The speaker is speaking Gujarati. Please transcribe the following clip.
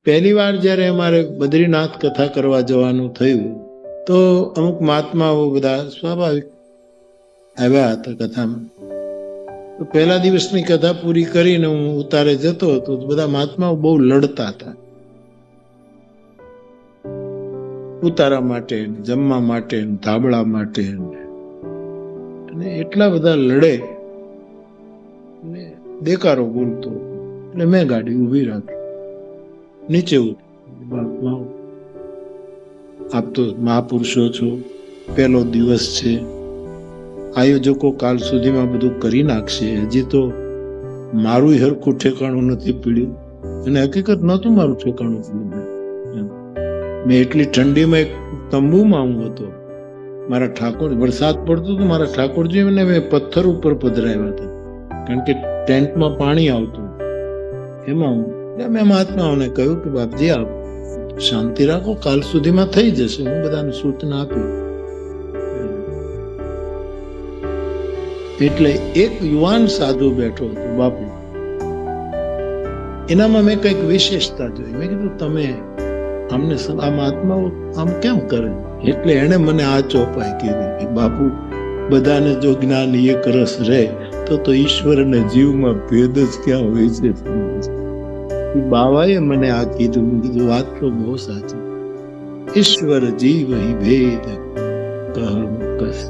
પહેલી વાર જ્યારે અમારે બદ્રીનાથ કથા કરવા જવાનું થયું તો અમુક મહાત્માઓ બધા સ્વાભાવિક આવ્યા હતા કથામાં. તો પહેલા દિવસની કથા પૂરી કરીને હું ઉતારે જતો હતો તો બધા મહાત્માઓ બહુ લડતા હતા ઉતારા માટે, જમવા માટે, ધાબળા માટે, અને એટલા બધા લડે ને દેકારો બોલતો. એટલે મેં ગાડી ઊભી રાખી, નીચે ઉતરી. આપ તો મહાપુરુષો છો, પહેલો દિવસ છે, આયોજકો કાલ સુધીમાં બધું કરી નાખશે, હજી તો મારું હરખું ઠેકાણું નથી પીડ્યું. અને હકીકત નહોતું મારું ઠેકાણું પીડ્યું. મેં એટલી ઠંડીમાં એક તંબુમાં હું હતો. મારા ઠાકોર, વરસાદ પડતો હતો, મારા ઠાકોરજી મેં પથ્થર ઉપર પધરાવ્યા હતા, કારણ કે ટેન્ટમાં પાણી આવતું. એમાં મેં મહાત્માઓને કહ્યું કે બાપજી આપ શાંતિ રાખો, કાલ સુધીમાં થઈ જશે. હું બધાને સૂચના આપી. એટલે એક યુવાન સાધુ બેઠો હતો બાપુ, એનામાં મેં કંઈક વિશેષતા જોઈ. મેં કીધું તમે અમને આ મહાત્માઓ આમ કેમ કરે? એટલે એને મને આ ચોપાઈ કીધી કે બાપુ બધાને જો જ્ઞાન એક રસ રહે તો ઈશ્વર અને જીવમાં ભેદ જ ક્યાં હોય છે. બાવાએ મને આ કીધું. મેં કીધું વાત તો બહુ સાચી. ઈશ્વર જીવ હી ભેદ કહું કસ